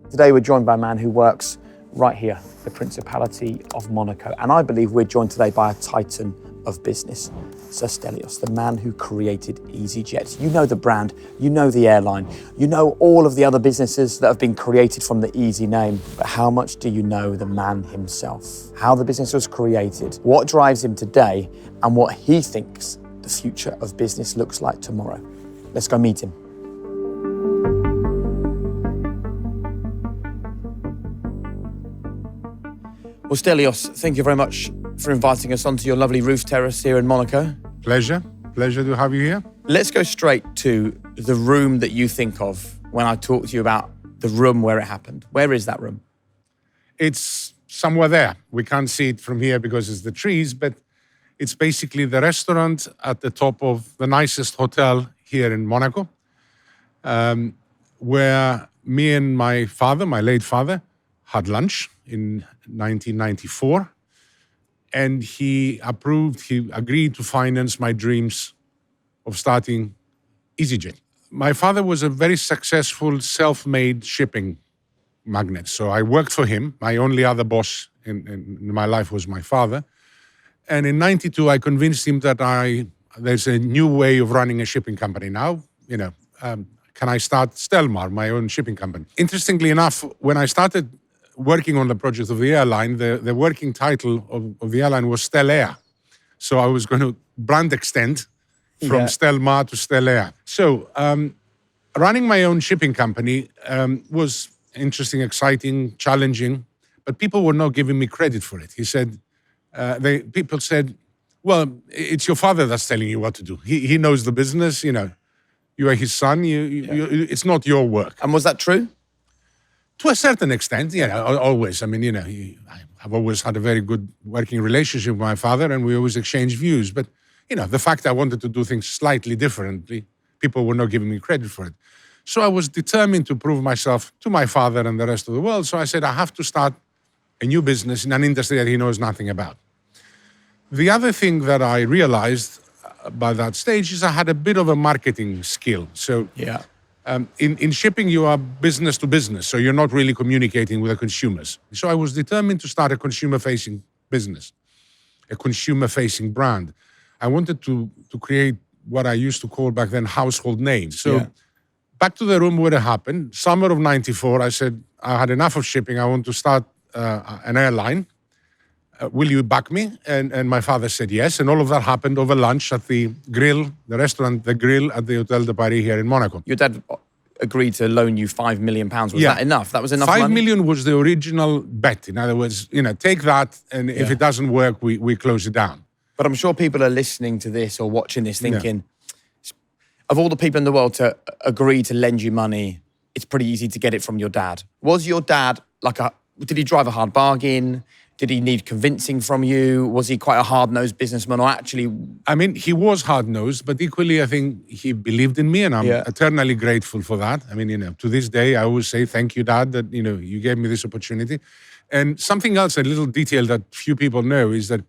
Today we're joined by a man who works right here, the Principality of Monaco. And I believe we're joined today by a titan of business, Sir Stelios, the man who created easyJet. You know the brand, you know the airline, you know all of the other businesses that have been created from the Easy name. But how much do you know the man himself? How the business was created, what drives him today, and what he thinks the future of business looks like tomorrow. Let's go meet him. Well, Stelios, thank you very much for inviting us onto your lovely roof terrace here in Monaco. Pleasure to have you here. Let's go straight to the room that you think of when I talk to you about the room where it happened. Where is that room? It's somewhere there. We can't see it from here because it's the trees, but it's basically the restaurant at the top of the nicest hotel here in Monaco, where me and my father, my late father, had lunch in 1994. And he agreed to finance my dreams of starting easyJet. My father was a very successful self-made shipping magnate. So I worked for him. My only other boss in my life was my father. And in 92, I convinced him that there's a new way of running a shipping company now. Can I start Stelmar, my own shipping company? Interestingly enough, when I started working on the project of the airline, the working title of the airline was Stelair. So I was going to brand extend from Stelmar to Stelair. So running my own shipping company was interesting, exciting, challenging, but people were not giving me credit for it. People said, well, it's your father that's telling you what to do. He knows the business, you are his son, it's not your work. And was that true? To a certain extent, always. I've always had a very good working relationship with my father and we always exchange views. But, the fact I wanted to do things slightly differently, people were not giving me credit for it. So I was determined to prove myself to my father and the rest of the world. So I said, I have to start a new business in an industry that he knows nothing about. The other thing that I realized by that stage is I had a bit of a marketing skill. So in shipping, you are business to business, so you're not really communicating with the consumers. So I was determined to start a consumer-facing business, a consumer-facing brand. I wanted to create what I used to call back then household names. So back to the room where it happened, summer of 94, I said, I had enough of shipping. I want to start an airline. Will you back me? And my father said yes. And all of that happened over lunch at the grill, the restaurant, the grill at the Hotel de Paris here in Monaco. Your dad agreed to loan you £5 million. Was that enough? That was enough money? 5 million was the original bet. In other words, take that, and if it doesn't work, we close it down. But I'm sure people are listening to this or watching this thinking, of all the people in the world to agree to lend you money, it's pretty easy to get it from your dad. Was your dad did he drive a hard bargain? Did he need convincing from you? Was he quite a hard-nosed businessman or actually... he was hard-nosed, but equally, I think he believed in me and I'm eternally grateful for that. To this day, I always say, thank you, Dad, that, you gave me this opportunity. And something else, a little detail that few people know is that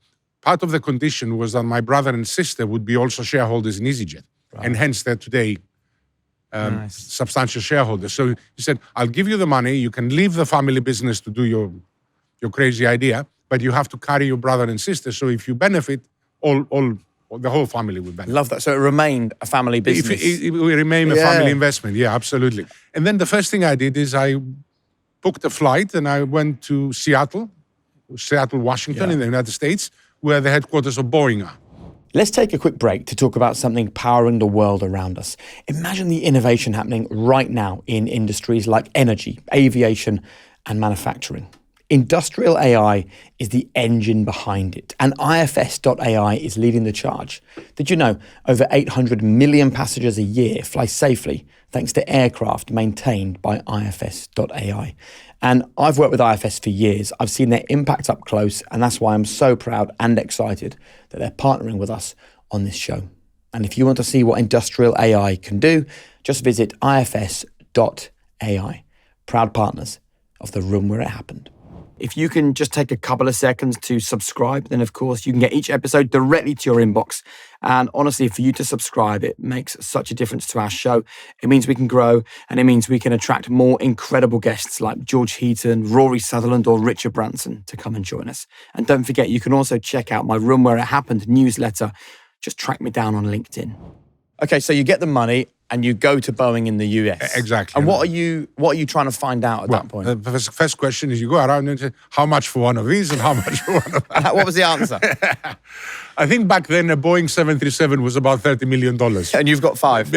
part of the condition was that my brother and sister would be also shareholders in easyJet. Right. And hence they're today substantial shareholders. So he said, I'll give you the money. You can leave the family business to do your crazy idea, but you have to carry your brother and sister. So if you benefit, the whole family will benefit. Love that. So it remained a family business. It remained a family investment. Yeah, absolutely. And then the first thing I did is I booked a flight and I went to Seattle, Washington in the United States, where the headquarters of Boeing are. Let's take a quick break to talk about something powering the world around us. Imagine the innovation happening right now in industries like energy, aviation, and manufacturing. Industrial AI is the engine behind it, and IFS.ai is leading the charge. Did you know over 800 million passengers a year fly safely thanks to aircraft maintained by IFS.ai? And I've worked with IFS for years. I've seen their impact up close, and that's why I'm so proud and excited that they're partnering with us on this show. And if you want to see what industrial AI can do, just visit IFS.ai. Proud partners of the room where it happened. If you can just take a couple of seconds to subscribe, then of course you can get each episode directly to your inbox. And honestly, for you to subscribe, it makes such a difference to our show. It means we can grow, and it means we can attract more incredible guests like George Heaton, Rory Sutherland, or Richard Branson to come and join us. And don't forget, you can also check out my Room Where It Happened newsletter. Just track me down on LinkedIn. Okay, so you get the money and you go to Boeing in the US. Exactly. And what are you trying to find out at that point? The first question is you go around and say, how much for one of these and how much for one of that? What was the answer? I think back then a Boeing 737 was about $30 million. And you've got 5?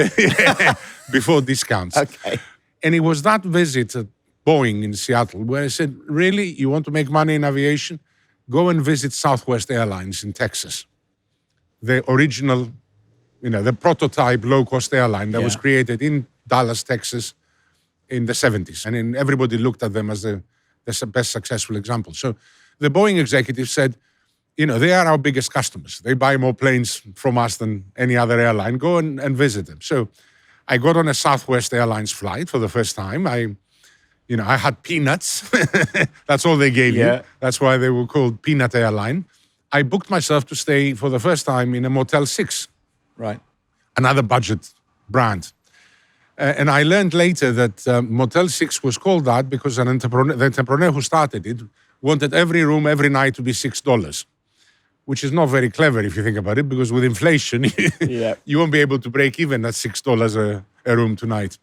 Before discounts. Okay. And it was that visit at Boeing in Seattle where I said, really, you want to make money in aviation? Go and visit Southwest Airlines in Texas. The original, the prototype low-cost airline that was created in Dallas, Texas in the 70s. And then everybody looked at them as the best successful example. So the Boeing executive said, they are our biggest customers. They buy more planes from us than any other airline. Go and visit them. So I got on a Southwest Airlines flight for the first time. I had peanuts. That's all they gave you. That's why they were called Peanut Airline. I booked myself to stay for the first time in a Motel 6. Right. Another budget brand. And I learned later that Motel 6 was called that because the entrepreneur who started it wanted every room every night to be $6, which is not very clever if you think about it, because with inflation, you won't be able to break even at $6 a room tonight.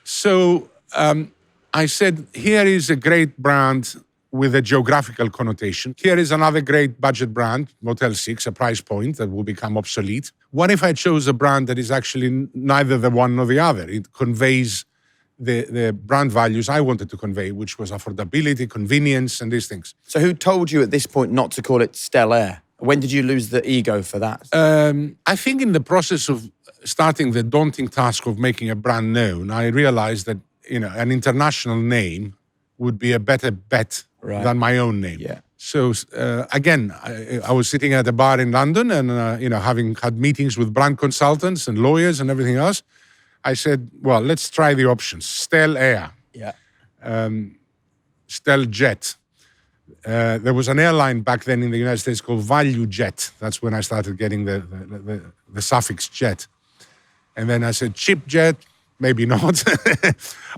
So I said, here is a great brand with a geographical connotation. Here is another great budget brand, Motel 6, a price point that will become obsolete. What if I chose a brand that is actually neither the one nor the other? It conveys the brand values I wanted to convey, which was affordability, convenience, and these things. So who told you at this point not to call it Stellair? When did you lose the ego for that? I think in the process of starting the daunting task of making a brand known, I realized that an international name would be a better bet than my own name. Yeah. So again, I was sitting at a bar in London and, having had meetings with brand consultants and lawyers and everything else, I said, well, let's try the options. Stellair. Yeah. StelJet. There was an airline back then in the United States called ValueJet. That's when I started getting the suffix jet. And then I said, cheap jet, maybe not.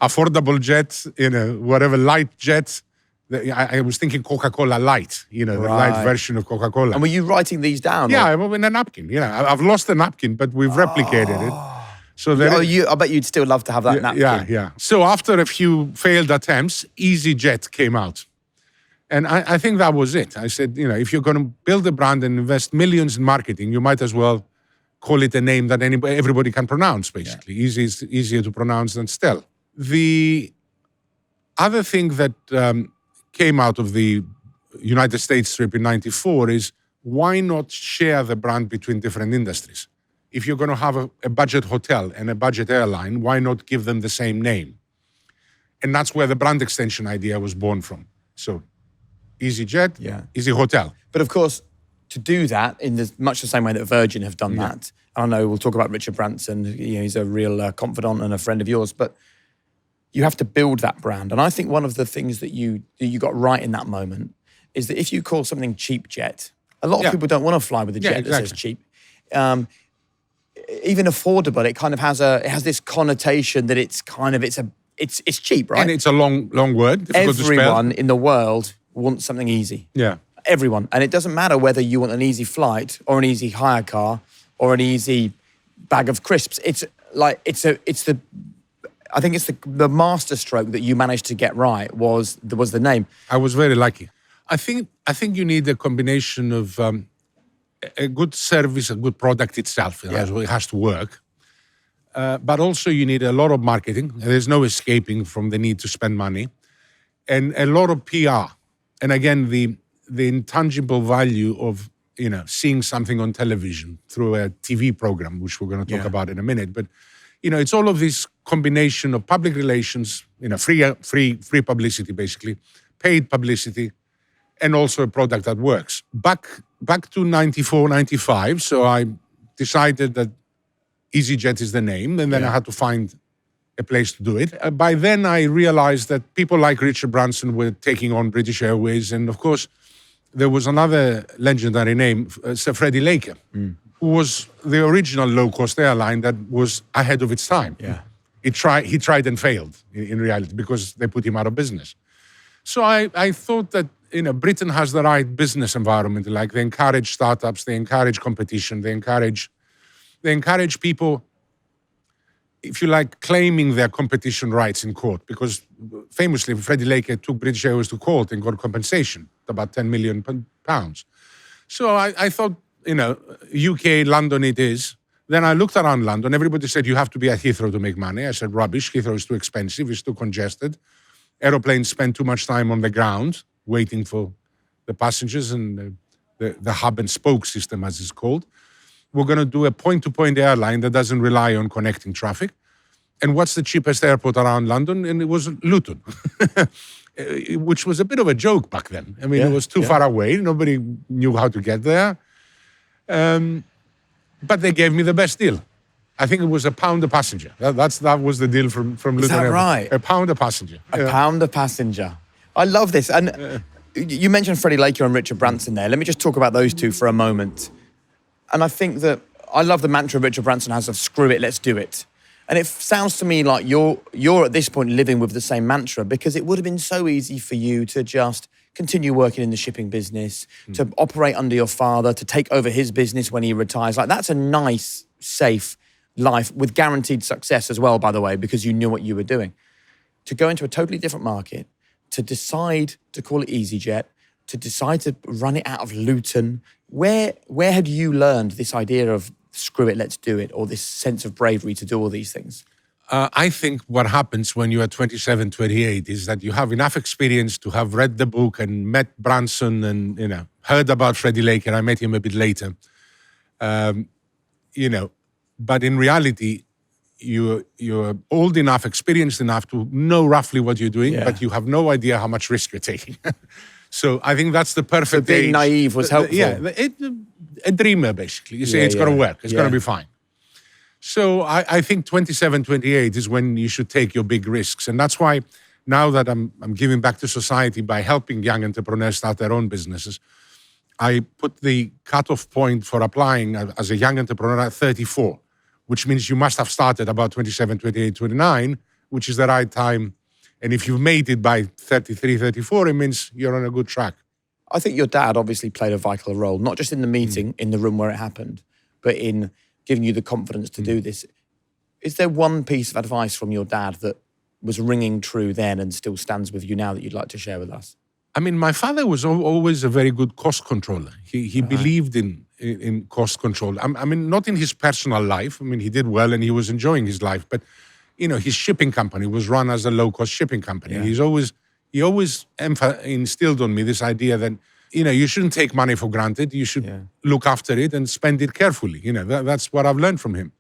Affordable jet, whatever, light jet. I was thinking Coca-Cola Light, the light version of Coca-Cola. And were you writing these down? Yeah, in a napkin. I've lost the napkin, but we've replicated it. So I bet you'd still love to have that napkin. Yeah. So after a few failed attempts, easyJet came out. And I think that was it. I said, if you're going to build a brand and invest millions in marketing, you might as well call it a name that everybody can pronounce, basically. Yeah. Easy is easier to pronounce than Stel. The other thing that came out of the United States trip in '94 is why not share the brand between different industries? If you're going to have a budget hotel and a budget airline, why not give them the same name? And that's where the brand extension idea was born from. So easyJet, Easy Hotel. But of course, to do that in much the same way that Virgin have done that, I know we'll talk about Richard Branson, he's a real confidant and a friend of yours, but you have to build that brand. And I think one of the things that you got right in that moment is that if you call something cheap jet, a lot of people don't want to fly with a jet that says cheap. Even affordable, it kind of has this connotation that it's cheap, right? And it's a long word. Everyone in the world wants something easy. Yeah. Everyone. And it doesn't matter whether you want an easy flight or an easy hire car or an easy bag of crisps. I think it's the master stroke that you managed to get right was the name. I was very lucky. I think you need a combination of a good service, a good product itself. It has to work. But also you need a lot of marketing. There's no escaping from the need to spend money. And a lot of PR. And again, the intangible value of seeing something on television through a TV program, which we're going to talk about in a minute. But it's all of this combination of public relations, free publicity, basically, paid publicity, and also a product that works. Back to 94, 95, so I decided that easyJet is the name, and then I had to find a place to do it. By then, I realized that people like Richard Branson were taking on British Airways. And of course, there was another legendary name, Sir Freddie Laker, who was the original low-cost airline that was ahead of its time. Yeah. He tried and failed in reality because they put him out of business. So I thought that Britain has the right business environment. Like, they encourage startups, they encourage competition, they encourage people, if you like, claiming their competition rights in court. Because famously, Freddie Laker took British Airways to court and got compensation, about £10 million. So I thought, UK, London it is. Then I looked around London. Everybody said, you have to be at Heathrow to make money. I said, rubbish. Heathrow is too expensive. It's too congested. Aeroplanes spend too much time on the ground waiting for the passengers, and the hub and spoke system, as it's called. We're going to do a point-to-point airline that doesn't rely on connecting traffic. And what's the cheapest airport around London? And it was Luton, which was a bit of a joke back then. I mean, it was too far away. Nobody knew how to get there. But they gave me the best deal. I think it was £1 a passenger. That was the deal from Luton. Is that right? £1 a passenger. £1 a passenger. I love this. And you mentioned Freddie Laker and Richard Branson there. Let me just talk about those two for a moment. And I think that I love the mantra Richard Branson has of screw it, let's do it. And it sounds to me like you're at this point living with the same mantra, because it would have been so easy for you to just continue working in the shipping business, to operate under your father, to take over his business when he retires. Like, that's a nice, safe life with guaranteed success as well, by the way, because you knew what you were doing. To go into a totally different market, to decide to call it easyJet, to decide to run it out of Luton, where had you learned this idea of screw it, let's do it, or this sense of bravery to do all these things? I think what happens when you are 27, 28 is that you have enough experience to have read the book and met Branson and, heard about Freddie Laker. I met him a bit later. But in reality, you're old enough, experienced enough to know roughly what you're doing, but you have no idea how much risk you're taking. So I think that's the perfect being age. naive was helpful. A dreamer, basically. You say it's going to work. It's going to be fine. So I think 27, 28 is when you should take your big risks. And that's why now that I'm giving back to society by helping young entrepreneurs start their own businesses, I put the cutoff point for applying as a young entrepreneur at 34, which means you must have started about 27, 28, 29, which is the right time. And if you've made it by 33, 34, it means you're on a good track. I think your dad obviously played a vital role, not just in the meeting, in the room where it happened, but in giving you the confidence to do this. Is there one piece of advice from your dad that was ringing true then and still stands with you now that you'd like to share with us? I mean, my father was always a very good cost controller. He believed in cost control. I mean, not in his personal life. I mean, he did well and he was enjoying his life. But, his shipping company was run as a low-cost shipping company. Yeah. He always instilled on me this idea that, you shouldn't take money for granted. You should look after it and spend it carefully. That's what I've learned from him.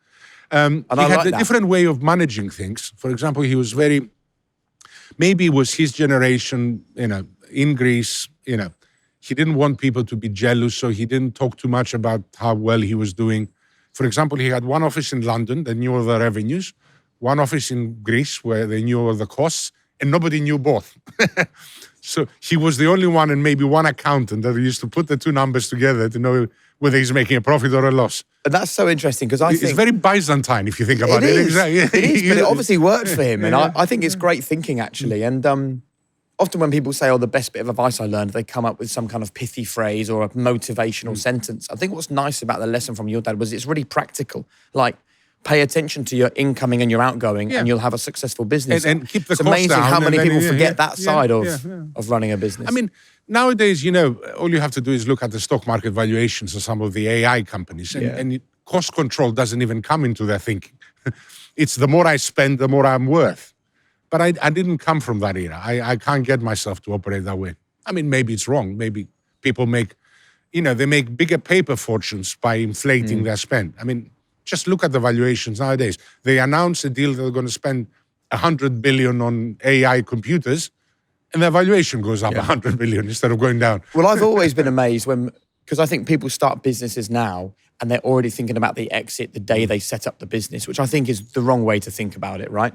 He had a different way of managing things. For example, he was maybe it was his generation, in Greece, he didn't want people to be jealous, so he didn't talk too much about how well he was doing. For example, he had one office in London that knew all the revenues, one office in Greece where they knew all the costs, and nobody knew both. So he was the only one, and maybe one accountant that used to put the two numbers together to know whether he's making a profit or a loss. And that's so interesting, because I think... It's very Byzantine, if you think about it. Exactly. It is, but it obviously worked for him. And I think it's great thinking, actually. And often when people say, the best bit of advice I learned, they come up with some kind of pithy phrase or a motivational sentence. I think what's nice about the lesson from your dad was it's really practical. Like, pay attention to your incoming and your outgoing, and you'll have a successful business. And keep the it's cost amazing down, how many people forget that side of running a business. I mean, nowadays, all you have to do is look at the stock market valuations of some of the AI companies, and cost control doesn't even come into their thinking. It's the more I spend, the more I'm worth. But I didn't come from that era. I can't get myself to operate that way. I mean, maybe it's wrong. Maybe people make, they make bigger paper fortunes by inflating their spend. I mean, just look at the valuations nowadays. They announce a deal that they're going to spend $100 billion on AI computers, and their valuation goes up $100 billion instead of going down. Well, I've always been amazed because I think people start businesses now and they're already thinking about the exit the day they set up the business, which I think is the wrong way to think about it, right?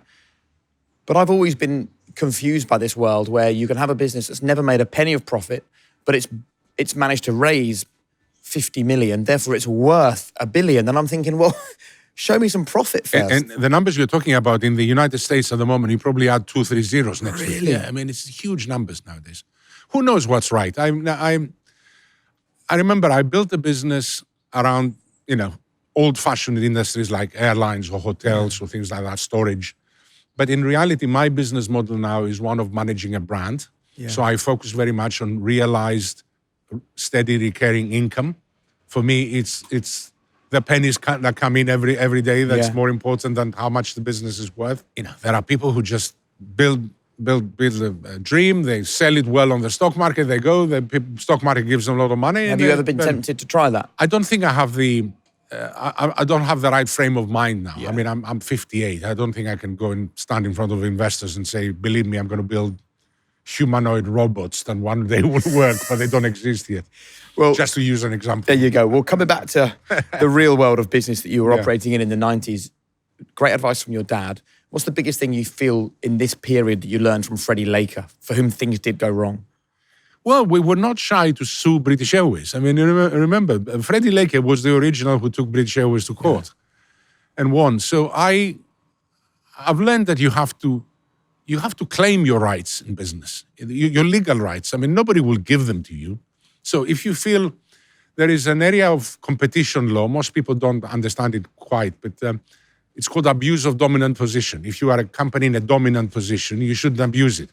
But I've always been confused by this world where you can have a business that's never made a penny of profit, but it's managed to raise 50 million, therefore it's worth $1 billion. And I'm thinking, well, show me some profit first. And the numbers you're talking about in the United States at the moment, you probably add 2, 3 zeros next to it. Really? Yeah, I mean, it's huge numbers nowadays. Who knows what's right? I remember I built a business around, old-fashioned industries like airlines or hotels or things like that, storage. But in reality, my business model now is one of managing a brand. Yeah. So I focus very much on realized, steady, recurring income. For me, it's the pennies that come in every day that's more important than how much the business is worth. There are people who just build a dream, they sell it well on the stock market, they go, the stock market gives them a lot of money. Have you ever been tempted to try that? I don't think I have I don't have the right frame of mind now. Yeah. I mean, I'm 58. I don't think I can go and stand in front of investors and say, believe me, I'm going to build humanoid robots that one day will work, but they don't exist yet. Well, just to use an example. There you go. Well, coming back to the real world of business that you were operating in the 90s, great advice from your dad. What's the biggest thing you feel in this period that you learned from Freddie Laker, for whom things did go wrong? Well, we were not shy to sue British Airways. I mean, remember, Freddie Laker was the original who took British Airways to court and won. So I've learned that you have to claim your rights in business, your legal rights. I mean, nobody will give them to you. So if you feel there is an area of competition law, most people don't understand it quite, but it's called abuse of dominant position. If you are a company in a dominant position, you shouldn't abuse it.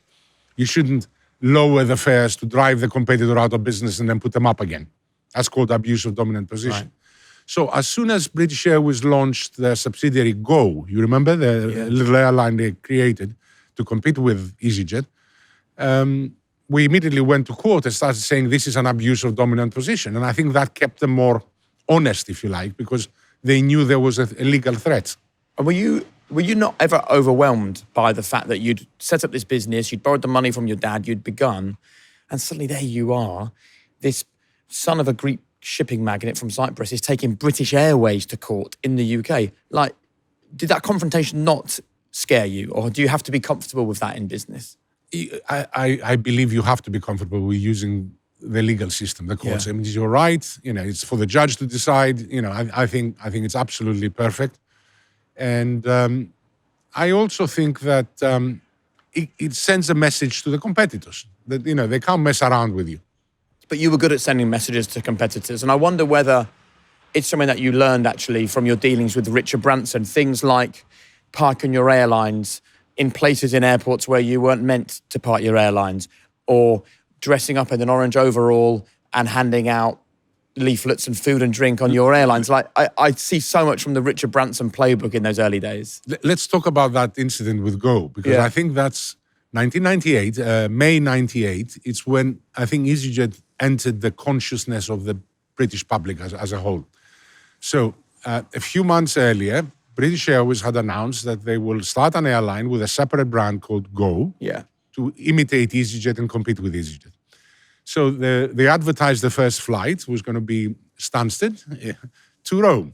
You shouldn't lower the fares to drive the competitor out of business and then put them up again. That's called abuse of dominant position. Right. So as soon as British Airways launched their subsidiary Go, you remember the little airline they created to compete with easyJet, we immediately went to court and started saying this is an abuse of dominant position. And I think that kept them more honest, if you like, because they knew there was a legal threat. And were you not ever overwhelmed by the fact that you'd set up this business, you'd borrowed the money from your dad, you'd begun, and suddenly there you are, this son of a Greek shipping magnate from Cyprus is taking British Airways to court in the UK. Like, did that confrontation not scare you, or do you have to be comfortable with that in business? I believe you have to be comfortable with using the legal system, the courts. I mean, you're right. It's for the judge to decide. I think it's absolutely perfect. And I also think that it sends a message to the competitors that, they can't mess around with you. But you were good at sending messages to competitors. And I wonder whether it's something that you learned actually from your dealings with Richard Branson, things like parking your airlines in places in airports where you weren't meant to park your airlines, or dressing up in an orange overall and handing out leaflets and food and drink on your airlines. Like, I see so much from the Richard Branson playbook in those early days. Let's talk about that incident with Go, because I think that's 1998, May 98. It's when I think easyJet entered the consciousness of the British public as a whole. So a few months earlier, British Airways had announced that they will start an airline with a separate brand called Go to imitate easyJet and compete with easyJet. So they advertised the first flight was going to be Stansted to Rome,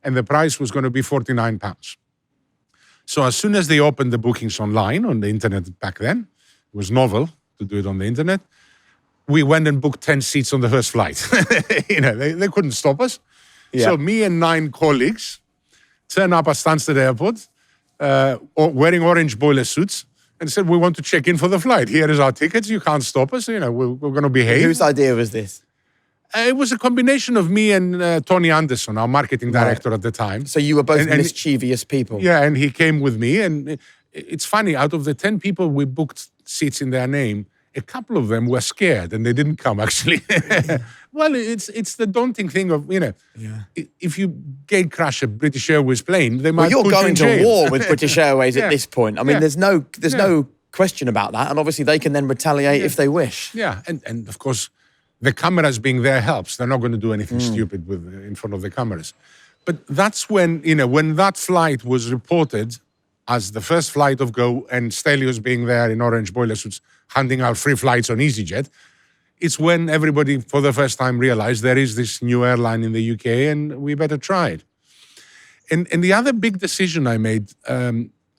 and the price was going to be £49. So as soon as they opened the bookings online on the internet back then, it was novel to do it on the internet, we went and booked 10 seats on the first flight. They couldn't stop us. Yeah. So me and 9 colleagues turned up at Stansted Airport wearing orange boiler suits and said, we want to check in for the flight. Here is our tickets. You can't stop us. We're going to behave. Whose idea was this? It was a combination of me and Tony Anderson, our marketing director at the time. So you were both mischievous people. Yeah, and he came with me. And it's funny, out of the 10 people we booked seats in their name, a couple of them were scared and they didn't come, actually. Well, it's the daunting thing of, if you gate crash a British Airways plane, they might put you in jail. You're going to war with British Airways at this point. I mean, there's no question about that. And obviously they can then retaliate if they wish. Yeah, and of course, the cameras being there helps. They're not going to do anything stupid in front of the cameras. But that's when, when that flight was reported as the first flight of Go and Stelios being there in orange boiler suits, handing out free flights on easyJet, it's when everybody for the first time realized there is this new airline in the UK and we better try it. And the other big decision I made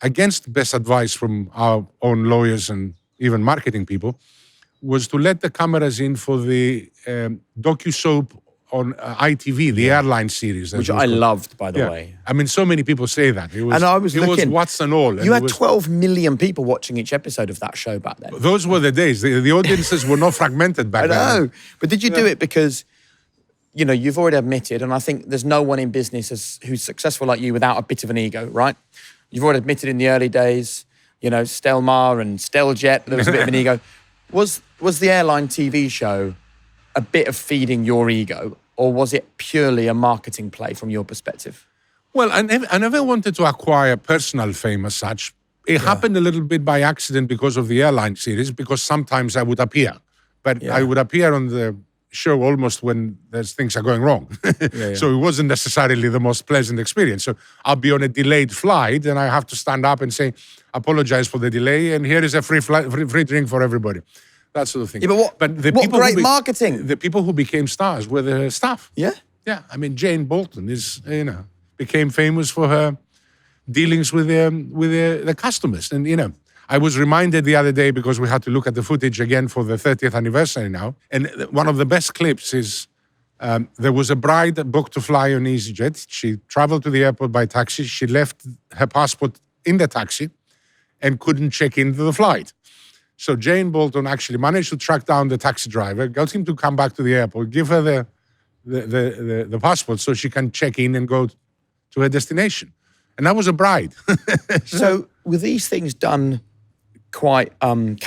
against best advice from our own lawyers and even marketing people, was to let the cameras in for the docu-soap on ITV, the Airline series. Which I loved, by the way. I mean, so many people say that. It was, and I was looking. It was what's and all. You had 12 million people watching each episode of that show back then. Those were the days. The audiences were not fragmented back then. I know. But did you do it because, you know, you've already admitted, and I think there's no one in business who's successful like you without a bit of an ego, right? You've already admitted in the early days, you know, Stelmar and Steljet, there was a bit of an ego. Was the Airline TV show a bit of feeding your ego, or was it purely a marketing play from your perspective? Well, I never wanted to acquire personal fame as such. It happened a little bit by accident because of the Airline series, because sometimes I would appear. But I would appear on the show almost when things are going wrong. So it wasn't necessarily the most pleasant experience. So I'll be on a delayed flight and I have to stand up and say, apologize for the delay, and here is a free drink for everybody. That sort of thing. Yeah, but the what people great marketing. The people who became stars were the staff. Yeah? Yeah. I mean, Jane Bolton became famous for her dealings with the customers. And, I was reminded the other day, because we had to look at the footage again for the 30th anniversary now. And one of the best clips is there was a bride booked to fly on easyJet. She traveled to the airport by taxi. She left her passport in the taxi and couldn't check into the flight. So Jane Bolton actually managed to track down the taxi driver, got him to come back to the airport, give her the passport so she can check in and go to her destination. And that was a bride. So were these things done quite in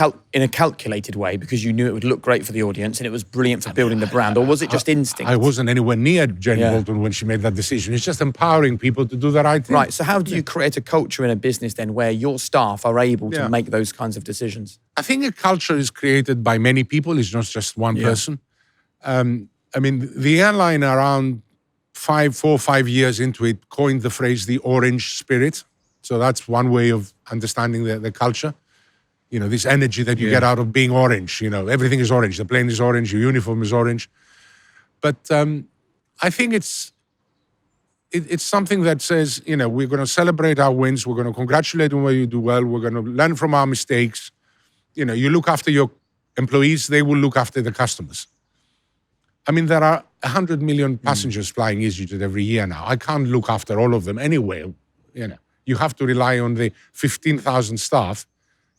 a calculated way because you knew it would look great for the audience and it was brilliant for building the brand, or was it just instinct? I wasn't anywhere near Jane Bolton when she made that decision. It's just empowering people to do the right thing. Right, so how do you create a culture in a business then where your staff are able to make those kinds of decisions? I think a culture is created by many people. It's not just one person. I mean, the airline around 4 or 5 years into it coined the phrase the orange spirit. So that's one way of understanding the culture. This energy that you get out of being orange. Everything is orange. The plane is orange. Your uniform is orange. But I think it's something that says, we're going to celebrate our wins. We're going to congratulate them when you do well. We're going to learn from our mistakes. You look after your employees. They will look after the customers. I mean, there are 100 million passengers flying easyJet every year now. I can't look after all of them anyway. You have to rely on the 15,000 staff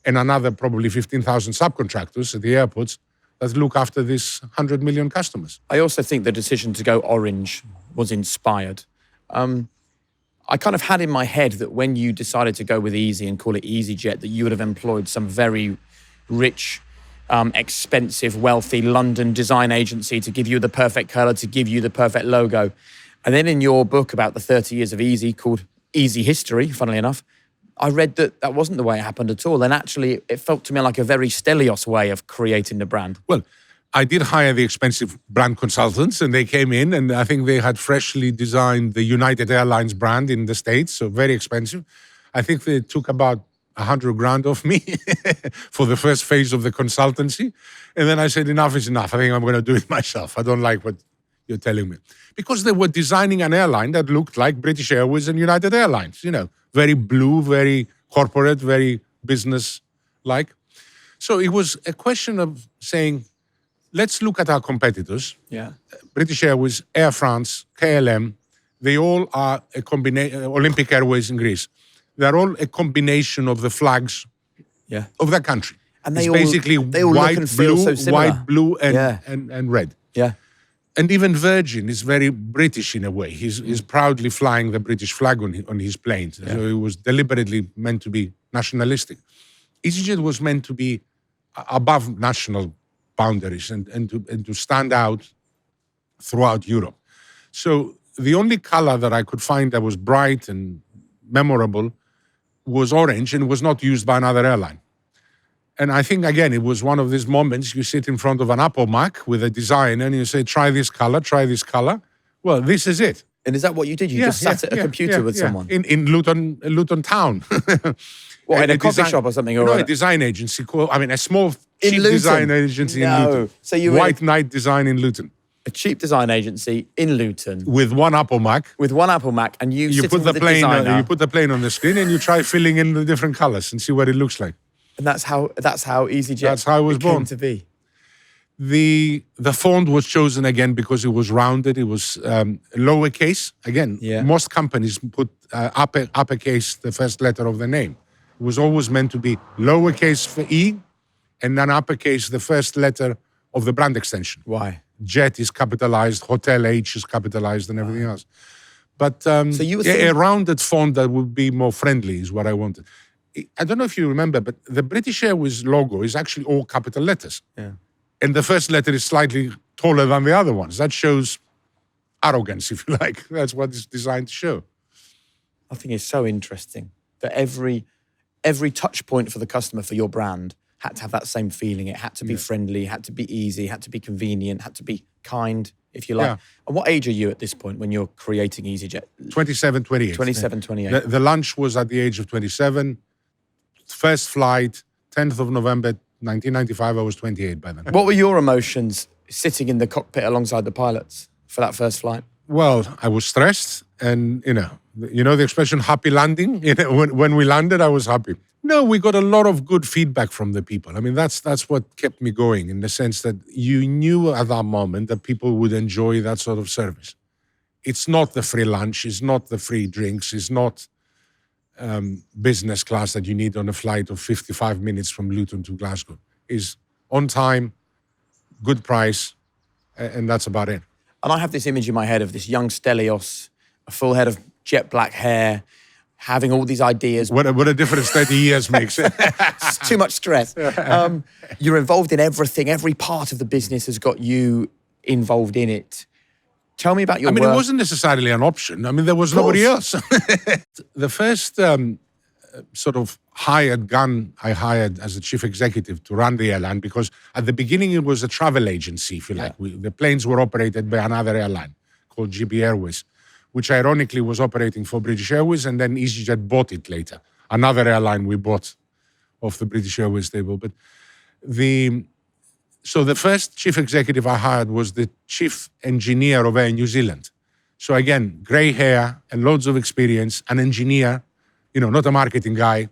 and another probably 15,000 subcontractors at the airports that look after these 100 million customers. I also think the decision to go orange was inspired. I kind of had in my head that when you decided to go with Easy and call it easyJet, that you would have employed some very rich, expensive, wealthy London design agency to give you the perfect colour, to give you the perfect logo. And then in your book about the 30 years of Easy, called Easy History, funnily enough, I read that wasn't the way it happened at all. And actually, it felt to me like a very Stelios way of creating the brand. Well, I did hire the expensive brand consultants, and they came in, and I think they had freshly designed the United Airlines brand in the States, so very expensive. I think they took about $100,000 off me for the first phase of the consultancy. And then I said, enough is enough. I think I'm going to do it myself. I don't like what you're telling me. Because they were designing an airline that looked like British Airways and United Airlines, very blue, very corporate, very business-like. So it was a question of saying, let's look at our competitors. Yeah. British Airways, Air France, KLM, they all are a combination, Olympic Airways in Greece. They're all a combination of the flags of that country. And it's basically white, blue, and red. Yeah. And even Virgin is very British in a way. He's proudly flying the British flag on his planes. Yeah. So it was deliberately meant to be nationalistic. easyJet was meant to be above national boundaries and to stand out throughout Europe. So the only color that I could find that was bright and memorable was orange, and was not used by another airline. And I think, again, it was one of these moments you sit in front of an Apple Mac with a designer and you say, try this color. Well, this is it. And is that what you did? You just sat at a computer with someone? In Luton town. What, in a coffee shop or something? Or a design agency a small cheap design agency in Luton. So you White Knight Design in Luton. A cheap design agency in Luton with one Apple Mac. with one Apple Mac, and you You sitting put the with plane. designer, You put the plane on the screen, and you try filling in the different colors and see what it looks like. and that's how easyJet That's how it was became born. to be. The font was chosen again because it was rounded. It was lowercase. Again, Yeah. most companies put uppercase the first letter of the name. It was always meant to be lowercase for E, and then uppercase the first letter of the brand extension. Why? Jet is capitalized, Hotel H is capitalized, and everything else. But you were a rounded font that would be more friendly is what I wanted. I don't know if you remember, but the British Airways logo is actually all capital letters. Yeah. And the first letter is slightly taller than the other ones. That shows arrogance, if you like. That's what it's designed to show. I think it's so interesting that every touch point for the customer for your brand had to have that same feeling. It had to be friendly, had to be easy, had to be convenient, had to be kind, if you like. Yeah. And what age are you at this point when you're creating easyJet? 27, 28. 27, 28. The lunch was at the age of 27. First flight, 10th of November, 1995. I was 28 by then. What were your emotions sitting in the cockpit alongside the pilots for that first flight? Well, I was stressed, and you know the expression "happy landing." When we landed, I was happy. No, we got a lot of good feedback from the people. I mean, that's what kept me going, in the sense that you knew at that moment that people would enjoy that sort of service. It's not the free lunch, it's not the free drinks, it's not business class that you need on a flight of 55 minutes from Luton to Glasgow. It's on time, good price, and that's about it. And I have this image in my head of this young Stelios, a full head of jet black hair, having all these ideas. What a difference 30 years makes. It's too much stress. You're involved in everything. Every part of the business has got you involved in it. Tell me about your work. It wasn't necessarily an option. I mean, there was nobody else. The first sort of hired gun I hired as a chief executive to run the airline, because at the beginning it was a travel agency, if you like. The planes were operated by another airline called GB Airways, which ironically was operating for British Airways, and then easyJet bought it later. Another airline we bought off the British Airways table. But so the first chief executive I hired was the chief engineer of Air New Zealand. So again, grey hair and loads of experience, an engineer, not a marketing guy.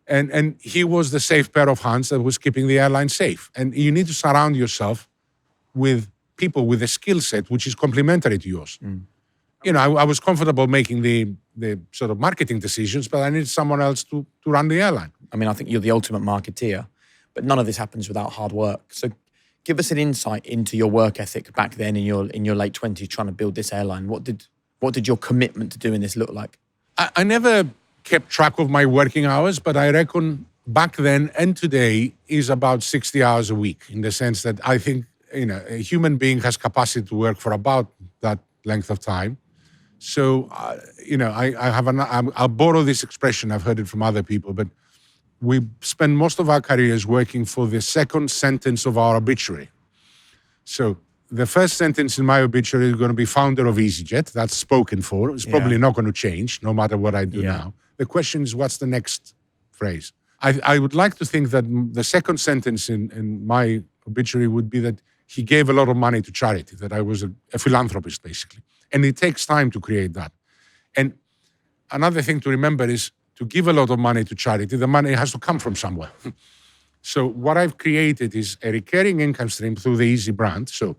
And he was the safe pair of hands that was keeping the airline safe. And you need to surround yourself with people with a skill set which is complementary to yours. I was comfortable making the sort of marketing decisions, but I needed someone else to run the airline. I mean, I think you're the ultimate marketeer, but none of this happens without hard work. So give us an insight into your work ethic back then in your late 20s trying to build this airline. What did your commitment to doing this look like? I never kept track of my working hours, but I reckon back then and today is about 60 hours a week, in the sense that I think, a human being has capacity to work for about that length of time. So, I'll borrow this expression, I've heard it from other people, but we spend most of our careers working for the second sentence of our obituary. So the first sentence in my obituary is going to be founder of easyJet. That's spoken for. It's probably not going to change, no matter what I do now. The question is, what's the next phrase? I would like to think that the second sentence in my obituary would be that he gave a lot of money to charity, that I was a philanthropist, basically. And it takes time to create that. And another thing to remember is, to give a lot of money to charity, the money has to come from somewhere. So what I've created is a recurring income stream through the Easy brand. So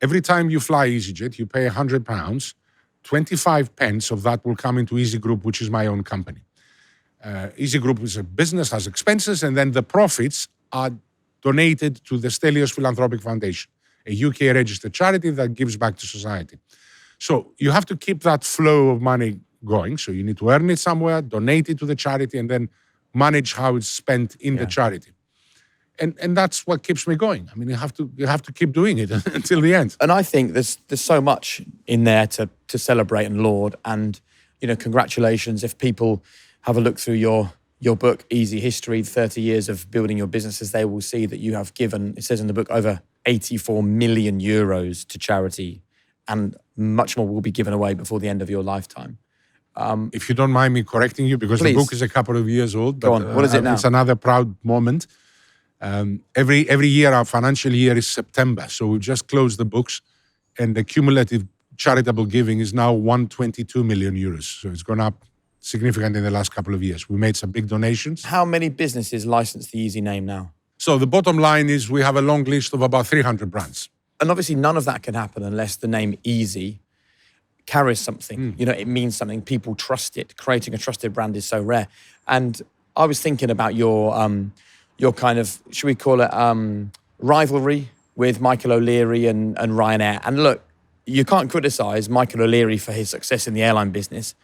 every time you fly easyJet, you pay £100, 25 pence of that will come into Easy Group, which is my own company. Easy Group is a business, has expenses, and then the profits are donated to the Stelios Philanthropic Foundation, a UK-registered charity that gives back to society. So you have to keep that flow of money going. So you need to earn it somewhere, donate it to the charity, and then manage how it's spent in the charity. And that's what keeps me going. I mean, you have to keep doing it until the end. And I think there's so much in there to celebrate and laud. And congratulations if people have a look through your book, Easy History, 30 years of building your businesses. They will see that you have given, it says in the book, over 84 million euros to charity, and much more will be given away before the end of your lifetime. If you don't mind me correcting you, because Please. The book is a couple of years old. But, Go on. What is it now? It's another proud moment. Every year, our financial year is September. So we've just closed the books, and the cumulative charitable giving is now 122 million euros. So it's gone up significantly in the last couple of years. We made some big donations. How many businesses license the Easy name now? So the bottom line is we have a long list of about 300 brands. And obviously none of that can happen unless the name Easy carries something. You know, it means something. People trust it. Creating a trusted brand is so rare. And I was thinking about your kind of, should we call it rivalry with Michael O'Leary and Ryanair. And look, you can't criticize Michael O'Leary for his success in the airline business.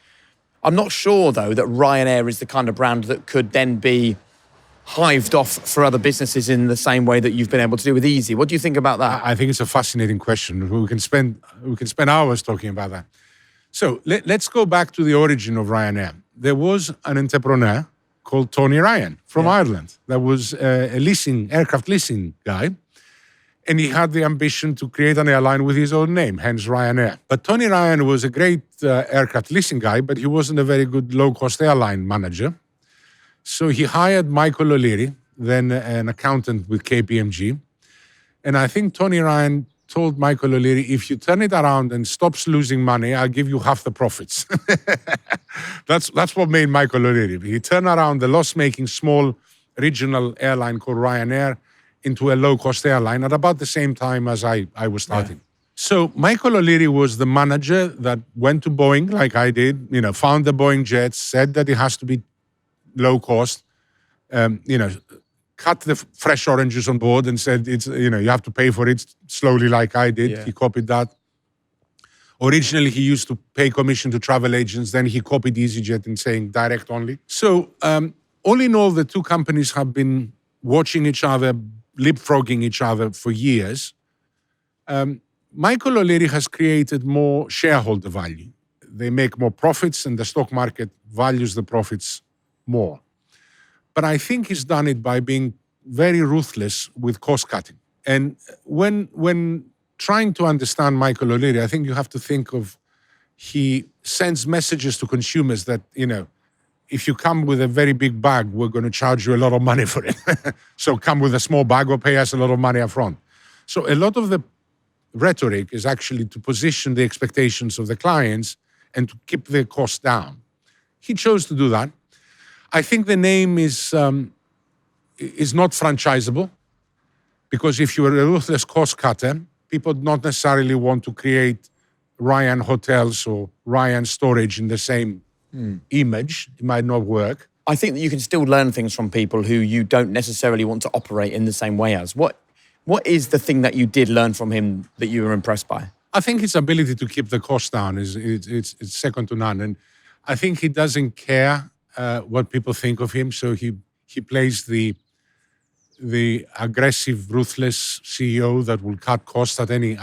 I'm not sure, though, that Ryanair is the kind of brand that could then be hived off for other businesses in the same way that you've been able to do with Easy. What do you think about that? I think it's a fascinating question. We can spend hours talking about that. So let's go back to the origin of Ryanair. There was an entrepreneur called Tony Ryan from Ireland. That was a aircraft leasing guy. And he had the ambition to create an airline with his own name, hence Ryanair. But Tony Ryan was a great aircraft leasing guy, but he wasn't a very good low-cost airline manager. So he hired Michael O'Leary, then an accountant with KPMG. And I think Tony Ryan told Michael O'Leary, if you turn it around and stops losing money, I'll give you half the profits. That's what made Michael O'Leary. He turned around the loss-making small regional airline called Ryanair into a low-cost airline at about the same time as I was starting. Yeah. So Michael O'Leary was the manager that went to Boeing, like I did, found the Boeing jets, said that it has to be low cost, cut the fresh oranges on board and said, it's you have to pay for it slowly like I did. Yeah. He copied that. Originally, he used to pay commission to travel agents. Then he copied easyJet in saying direct only. So all in all, the two companies have been watching each other, leapfrogging each other for years. Michael O'Leary has created more shareholder value. They make more profits and the stock market values the profits more. But I think he's done it by being very ruthless with cost cutting. And when trying to understand Michael O'Leary, I think you have to think of, he sends messages to consumers that, if you come with a very big bag, we're going to charge you a lot of money for it. So come with a small bag or pay us a lot of money up front. So a lot of the rhetoric is actually to position the expectations of the clients and to keep the costs down. He chose to do that. I think the name is not franchisable, because if you are a ruthless cost cutter, people not necessarily want to create Ryan Hotels or Ryan Storage in the same image. It might not work. I think that you can still learn things from people who you don't necessarily want to operate in the same way as. What is the thing that you did learn from him that you were impressed by? I think his ability to keep the cost down it's second to none. And I think he doesn't care what people think of him. So he plays the aggressive, ruthless CEO that will cut costs at any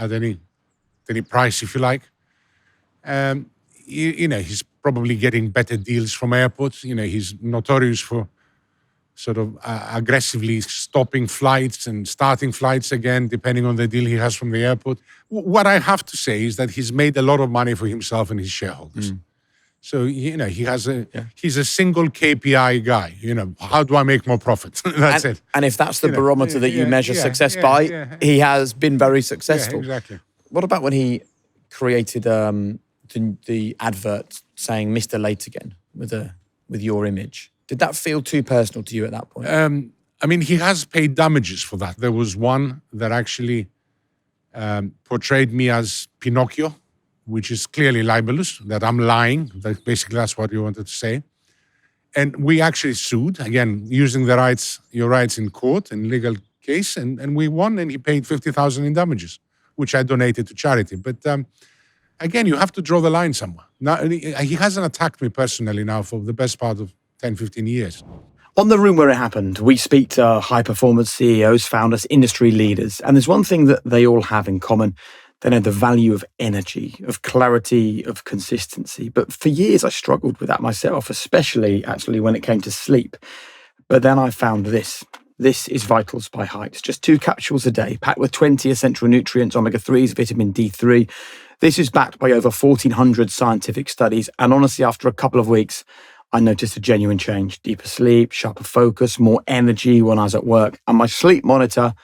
price, if you like. He's probably getting better deals from airports. He's notorious for sort of aggressively stopping flights and starting flights again, depending on the deal he has from the airport. What I have to say is that he's made a lot of money for himself and his shareholders. So, he's a single KPI guy. How do I make more profit? That's it. And if that's the barometer that you measure success by, he has been very successful. Yeah, exactly. What about when he created the advert saying Mr. Late Again with your image? Did that feel too personal to you at that point? He has paid damages for that. There was one that actually portrayed me as Pinocchio, which is clearly libelous, that I'm lying. That's what you wanted to say. And we actually sued, again, using your rights in court, in legal case, and we won, and he paid 50,000 in damages, which I donated to charity. But again, you have to draw the line somewhere. Now, he hasn't attacked me personally now for the best part of 10, 15 years. On the room where it happened, we speak to high-performance CEOs, founders, industry leaders, and there's one thing that they all have in common. They know the value of energy, of clarity, of consistency. But for years, I struggled with that myself, especially actually when it came to sleep. But then I found this. This is Vitals by Heights. Just 2 capsules a day, packed with 20 essential nutrients, omega-3s, vitamin D3. This is backed by over 1,400 scientific studies. And honestly, after a couple of weeks, I noticed a genuine change: deeper sleep, sharper focus, more energy when I was at work, and my sleep monitor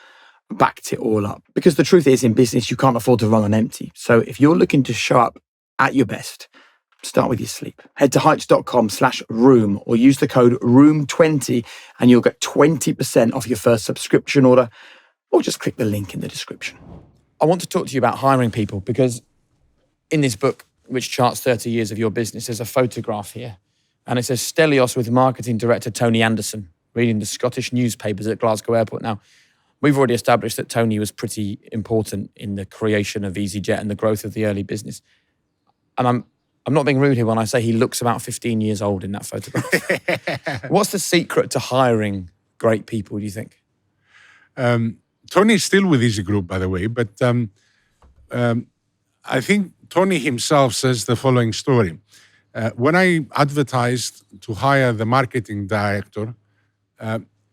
backed it all up. Because the truth is, in business, you can't afford to run on empty. So if you're looking to show up at your best, start with your sleep. Head to heights.com/room or use the code ROOM20 and you'll get 20% off your first subscription order, or just click the link in the description. I want to talk to you about hiring people, because in this book, which charts 30 years of your business, there's a photograph here. And it says Stelios with marketing director Tony Anderson, reading the Scottish newspapers at Glasgow Airport. Now, we've already established that Tony was pretty important in the creation of easyJet and the growth of the early business. And I'm not being rude here when I say he looks about 15 years old in that photograph. What's the secret to hiring great people, do you think? Tony is still with Easy Group, by the way, but I think Tony himself says the following story. When I advertised to hire the marketing director,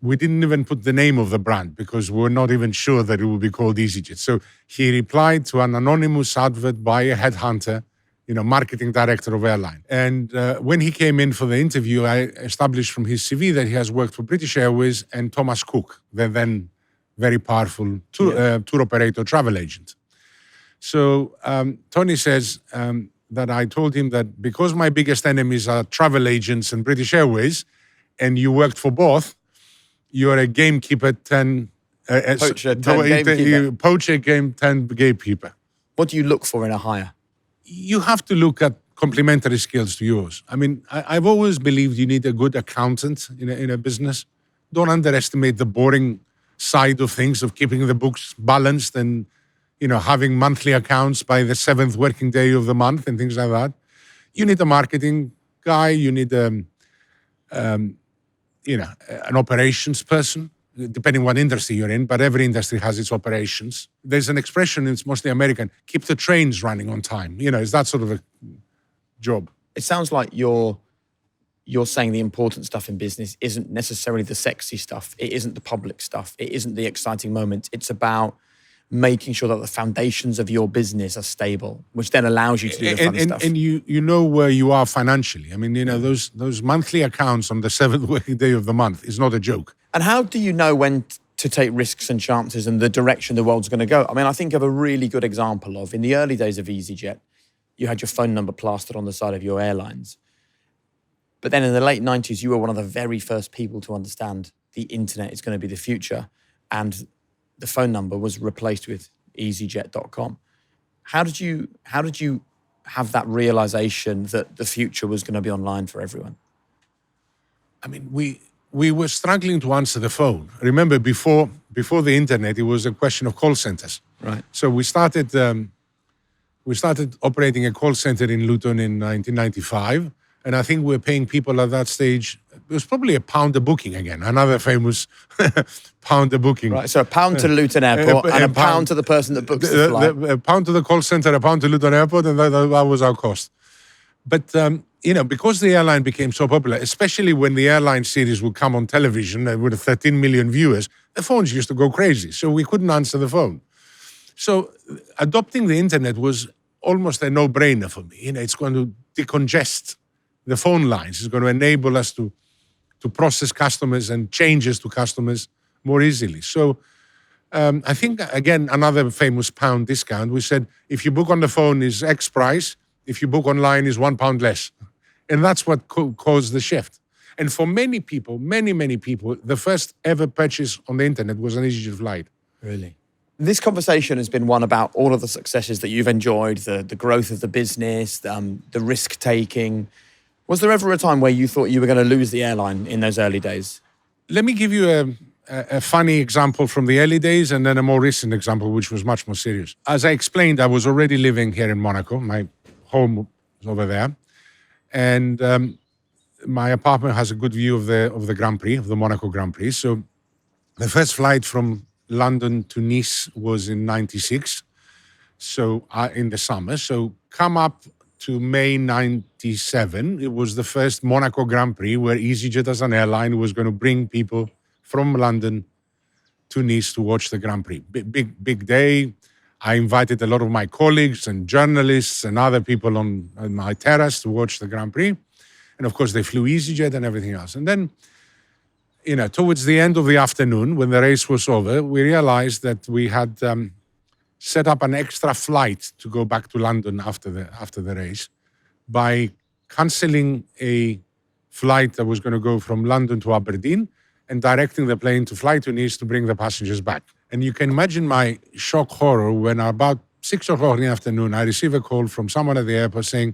we didn't even put the name of the brand because we were not even sure that it would be called easyJet. So he replied to an anonymous advert by a headhunter, marketing director of Airline. And when he came in for the interview, I established from his CV that he has worked for British Airways and Thomas Cook, the then very powerful tour operator travel agent. So Tony says that I told him that because my biggest enemies are travel agents and British Airways, and you worked for both, you're a gamekeeper 10... Poacher 10 gamekeeper. Poacher game 10 gamekeeper. What do you look for in a hire? You have to look at complementary skills to yours. I mean, I've always believed you need a good accountant in a business. Don't underestimate the boring side of things, of keeping the books balanced and, having monthly accounts by the 7th working day of the month and things like that. You need a marketing guy. You need an operations person, depending what industry you're in, but every industry has its operations. There's an expression, it's mostly American, keep the trains running on time. It's that sort of a job. It sounds like you're saying the important stuff in business isn't necessarily the sexy stuff. It isn't the public stuff. It isn't the exciting moments. It's about making sure that the foundations of your business are stable, which then allows you to do the fun stuff. And you know where you are financially. I mean, those monthly accounts on the 7th working day of the month is not a joke. And how do you know when to take risks and chances and the direction the world's going to go? I mean, I think of a really good example of, in the early days of easyJet, you had your phone number plastered on the side of your airlines. But then in the late 90s, you were one of the very first people to understand the internet is going to be the future. And the phone number was replaced with easyjet.com. How did you have that realization that the future was going to be online for everyone? I mean, we were struggling to answer the phone. Remember, before the internet, it was a question of call centers. Right. So we started operating a call center in Luton in 1995. And I think we were paying people at that stage, it was probably £1 a booking again, another famous £1 a booking. Right, so £1 to Luton Airport and £1 to the person that books the flight. £1 to the call center, £1 to Luton Airport, and that was our cost. But, because the airline became so popular, especially when the airline series would come on television with 13 million viewers, the phones used to go crazy, so we couldn't answer the phone. So adopting the internet was almost a no-brainer for me. It's going to decongest the phone lines. It's going to enable us to process customers and changes to customers more easily. So I think, again, another famous £1 discount. We said, if you book on the phone is X price, if you book online is £1 less. And that's what caused the shift. And for many people, many people, the first ever purchase on the internet was an easyJet flight. Really? This conversation has been one about all of the successes that you've enjoyed, the growth of the business, the risk-taking. Was there ever a time where you thought you were going to lose the airline in those early days? Let me give you a funny example from the early days and then a more recent example, which was much more serious. As I explained, I was already living here in Monaco. My home was over there. And my apartment has a good view of the Grand Prix, of the Monaco Grand Prix. So the first flight from London to Nice was in 96, so in the summer. So come up to May 97, it was the first Monaco Grand Prix where easyJet as an airline was going to bring people from London to Nice to watch the Grand Prix. Big day. I invited a lot of my colleagues and journalists and other people on my terrace to watch the Grand Prix. And of course, they flew easyJet and everything else. And then, towards the end of the afternoon, when the race was over, we realized that we had set up an extra flight to go back to London after the race by cancelling a flight that was going to go from London to Aberdeen and directing the plane to fly to Nice to bring the passengers back. And you can imagine my shock horror when about 6 o'clock in the afternoon, I receive a call from someone at the airport saying,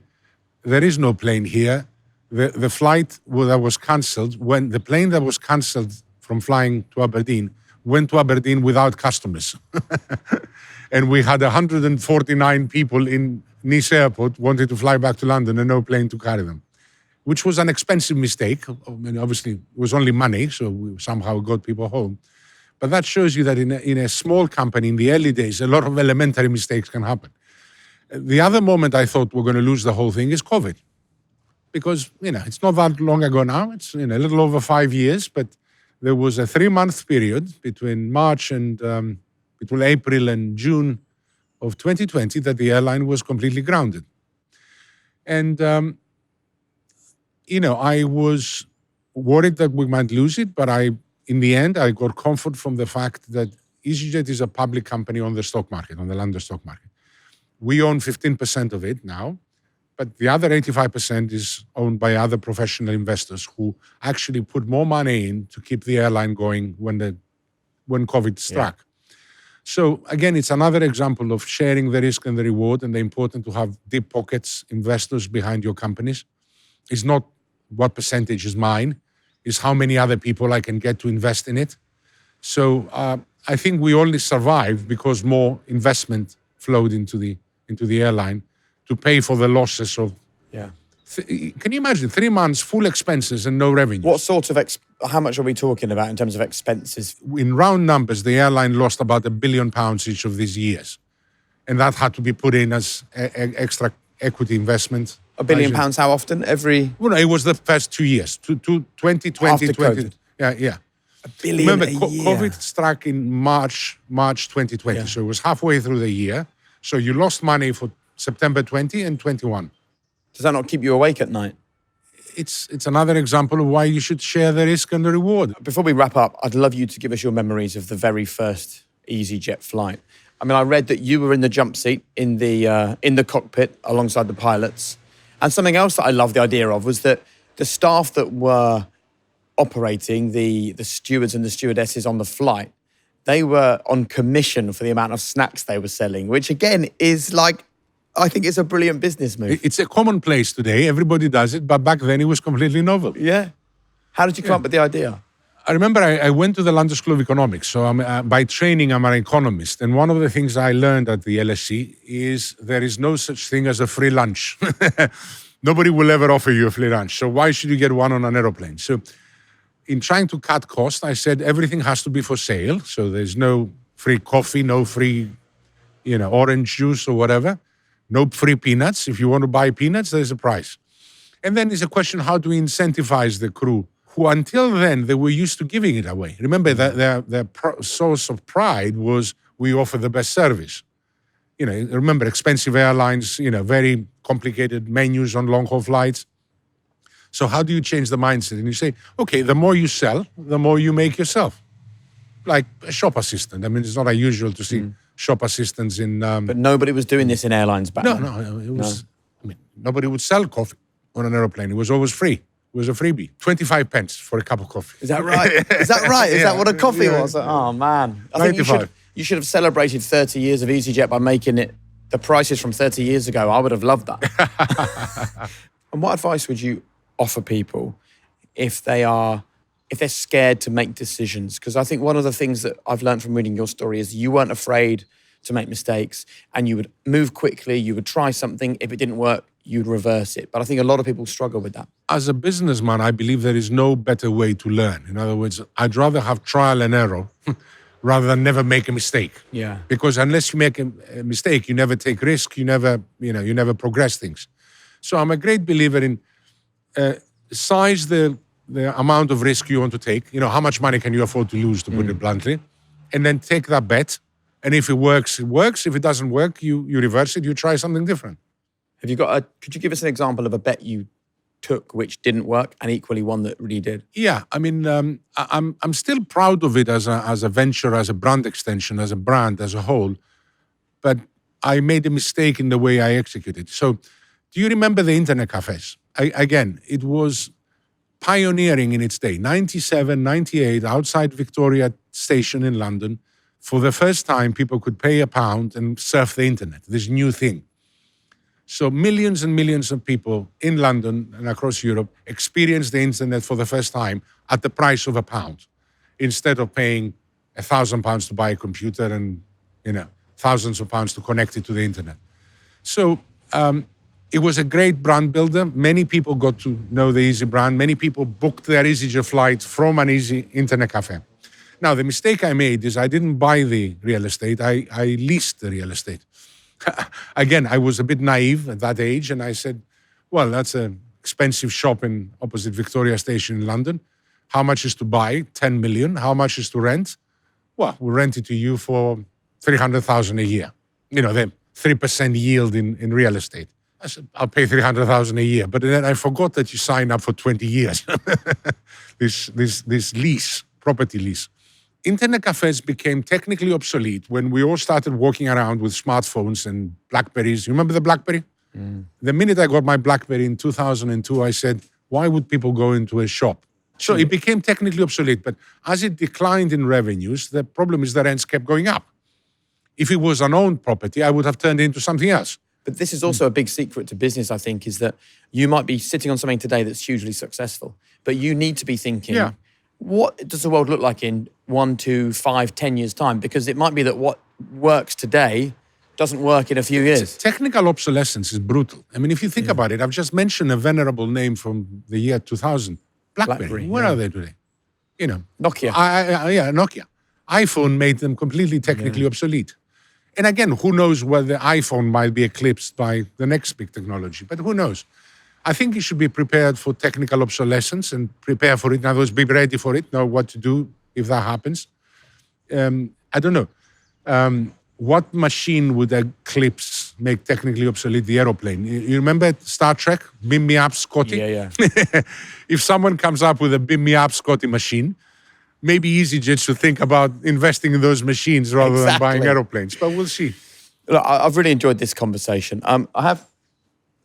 there is no plane here. The flight that was cancelled, when the plane that was cancelled from flying to Aberdeen went to Aberdeen without customers. And we had 149 people in Nice airport wanted to fly back to London and no plane to carry them, which was an expensive mistake. I mean, obviously, it was only money, so we somehow got people home. But that shows you that in a small company, in the early days, a lot of elementary mistakes can happen. The other moment I thought we're going to lose the whole thing is COVID. Because, it's not that long ago now. It's a little over 5 years, but there was a 3-month period between between April and June of 2020 that the airline was completely grounded. And, I was worried that we might lose it, but in the end, I got comfort from the fact that easyJet is a public company on the stock market, on the London stock market. We own 15% of it now, but the other 85% is owned by other professional investors who actually put more money in to keep the airline going when COVID struck. Yeah. So again, it's another example of sharing the risk and the reward, and the importance to have deep pockets, investors behind your companies. It's not what percentage is mine, it's how many other people I can get to invest in it. So I think we only survived because more investment flowed into the airline to pay for the losses of. Yeah. Can you imagine 3 months full expenses and no revenue? What sort of how much are we talking about in terms of expenses? In round numbers, the airline lost about £1 billion each of these years, and that had to be put in as extra equity investment. £1 billion how often? Every. Well, no, it was the first 2 years, 2020. After COVID. Yeah. £1 billion. Remember, a year. COVID struck in March 2020, so it was halfway through the year. So you lost money for September 20 and 21. Does that not keep you awake at night? It's another example of why you should share the risk and the reward. Before we wrap up, I'd love you to give us your memories of the very first easyJet flight. I mean, I read that you were in the jump seat in the cockpit alongside the pilots. And something else that I love the idea of was that the staff that were operating, the stewards and the stewardesses on the flight, they were on commission for the amount of snacks they were selling, which again is I think it's a brilliant business move. It's a commonplace today. Everybody does it. But back then, it was completely novel. Yeah. How did you come up with the idea? I remember I went to the London School of Economics. So by training, I'm an economist. And one of the things I learned at the LSE is there is no such thing as a free lunch. Nobody will ever offer you a free lunch. So why should you get one on an aeroplane? So in trying to cut costs, I said everything has to be for sale. So there's no free coffee, no free, orange juice or whatever. No free peanuts. If you want to buy peanuts, there's a price. And then it's a question how to incentivize the crew, who until then, they were used to giving it away. Remember, their source of pride was we offer the best service. Remember, expensive airlines, very complicated menus on long-haul flights. So how do you change the mindset? And you say, okay, the more you sell, the more you make yourself. Like a shop assistant. I mean, it's not unusual to see shop assistants in... But nobody was doing this in airlines back then. No, it was... No. I mean, nobody would sell coffee on an aeroplane. It was always free. It was a freebie. 25 pence for a cup of coffee. Is that right? Is that right? Is that what a coffee was? Oh, man. I think you should have celebrated 30 years of easyJet by making it the prices from 30 years ago. I would have loved that. And what advice would you offer people if they're scared to make decisions? Because I think one of the things that I've learned from reading your story is you weren't afraid to make mistakes and you would move quickly, you would try something. If it didn't work, you'd reverse it. But I think a lot of people struggle with that. As a businessman, I believe there is no better way to learn. In other words, I'd rather have trial and error rather than never make a mistake. Yeah. Because unless you make a mistake, you never take risk, you never progress things. So I'm a great believer in size the amount of risk you want to take. How much money can you afford to lose, to put it bluntly, and then take that bet. And if it works, it works. If it doesn't work, you reverse it. You try something different. Could you give us an example of a bet you took which didn't work, and equally one that really did? Yeah, I mean, I'm still proud of it as a venture, as a brand extension, as a brand, as a whole. But I made a mistake in the way I executed. So, do you remember the internet cafes? Again, it was pioneering in its day. 97, 98, outside Victoria Station in London, for the first time, people could pay £1 and surf the internet. This new thing. So millions and millions of people in London and across Europe experienced the internet for the first time at the price of £1, instead of paying £1,000 to buy a computer and, thousands of pounds to connect it to the internet. So it was a great brand builder. Many people got to know the Easy brand. Many people booked their easyJet flight from an Easy internet cafe. Now, the mistake I made is I didn't buy the real estate. I leased the real estate. Again, I was a bit naive at that age, and I said, well, that's an expensive shop in opposite Victoria Station in London. How much is to buy? 10 million. How much is to rent? Well, we'll rent it to you for 300,000 a year. The 3% yield in real estate. I said, I'll pay 300,000 a year. But then I forgot that you sign up for 20 years. this lease, property lease. Internet cafes became technically obsolete when we all started walking around with smartphones and Blackberries. You remember the Blackberry? The minute I got my Blackberry in 2002, I said, why would people go into a shop? So it became technically obsolete. But as it declined in revenues, the problem is the rents kept going up. If it was an owned property, I would have turned it into something else. But this is also a big secret to business, I think, is that you might be sitting on something today that's hugely successful, but you need to be thinking, what does the world look like in 1, 2, 5, 10 years' time? Because it might be that what works today doesn't work in a few years. Technical obsolescence is brutal. I mean, if you think about it, I've just mentioned a venerable name from the year 2000. BlackBerry. Where are they today? Nokia. Nokia. iPhone made them completely technically obsolete. And again, who knows whether the iPhone might be eclipsed by the next big technology, but who knows? I think you should be prepared for technical obsolescence and prepare for it. In other words, be ready for it, know what to do if that happens. I don't know. What machine would eclipse, make technically obsolete the aeroplane? You remember Star Trek? Beam me up, Scotty? Yeah. If someone comes up with a beam me up, Scotty machine, maybe easyJet should think about investing in those machines rather than buying aeroplanes. But we'll see. Look, I've really enjoyed this conversation. I have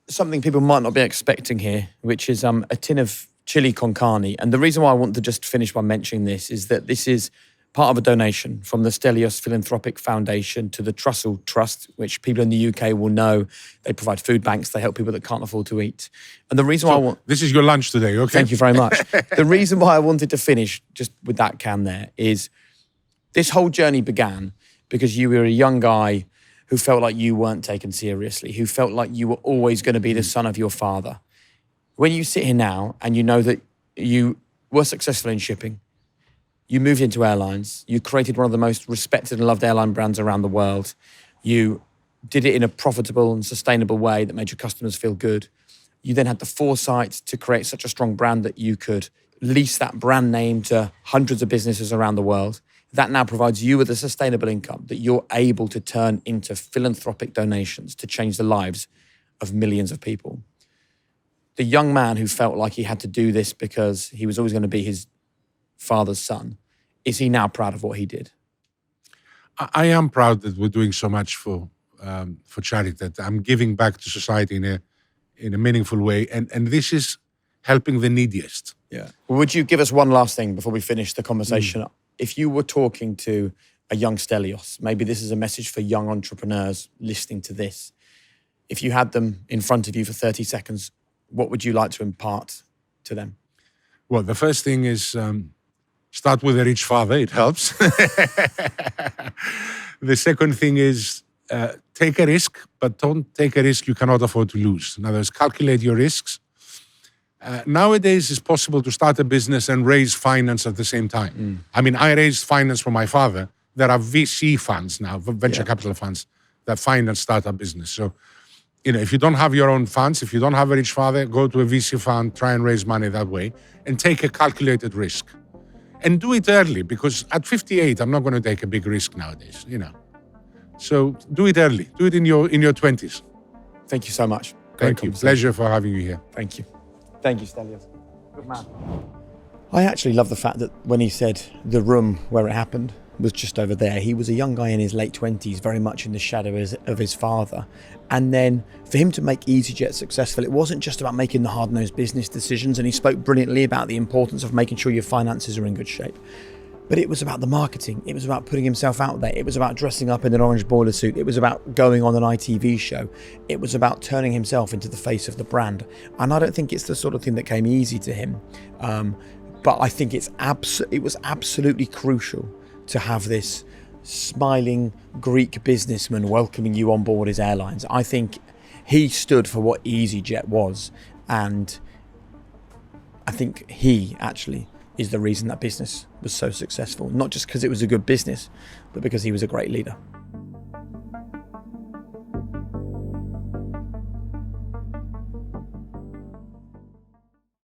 something people might not be expecting here, which is a tin of chili con carne. And the reason why I want to just finish by mentioning this is that this is part of a donation from the Stelios Philanthropic Foundation to the Trussell Trust, which people in the UK will know. They provide food banks. They help people that can't afford to eat. And the reason why I want... This is your lunch today, okay? Thank you very much. The reason why I wanted to finish just with that can there is this whole journey began because you were a young guy who felt like you weren't taken seriously, who felt like you were always going to be the son of your father. When you sit here now and you know that you were successful in shipping, you moved into airlines, you created one of the most respected and loved airline brands around the world, you did it in a profitable and sustainable way that made your customers feel good. You then had the foresight to create such a strong brand that you could lease that brand name to hundreds of businesses around the world. That now provides you with a sustainable income that you're able to turn into philanthropic donations to change the lives of millions of people. The young man who felt like he had to do this because he was always going to be his father's son, is he now proud of what he did? I am proud that we're doing so much for charity, that I'm giving back to society in a meaningful way. And this is helping the neediest. Yeah. Well, would you give us one last thing before we finish the conversation? If you were talking to a young Stelios, maybe this is a message for young entrepreneurs listening to this. If you had them in front of you for 30 seconds, what would you like to impart to them? Well, the first thing is start with a rich father. It helps. The second thing is take a risk, but don't take a risk you cannot afford to lose. In other words, calculate your risks. Nowadays, it's possible to start a business and raise finance at the same time. I mean, I raised finance for my father. There are VC funds now, venture capital funds, that finance startup business. So, if you don't have your own funds, if you don't have a rich father, go to a VC fund, try and raise money that way, and take a calculated risk. And do it early, because at 58, I'm not going to take a big risk nowadays, So do it early. Do it in your 20s. Thank you so much. Thank you. Pleasure for having you here. Thank you. Thank you, Stelios. Good man. I actually love the fact that when he said the room where it happened was just over there, he was a young guy in his late 20s, very much in the shadow of his father. And then for him to make easyJet successful, it wasn't just about making the hard-nosed business decisions, and he spoke brilliantly about the importance of making sure your finances are in good shape. But it was about the marketing. It was about putting himself out there. It was about dressing up in an orange boiler suit. It was about going on an ITV show. It was about turning himself into the face of the brand. And I don't think it's the sort of thing that came easy to him. But I think it was absolutely crucial to have this smiling Greek businessman welcoming you on board his airlines. I think he stood for what easyJet was. And I think he actually is the reason that business was so successful. Not just because it was a good business, but because he was a great leader.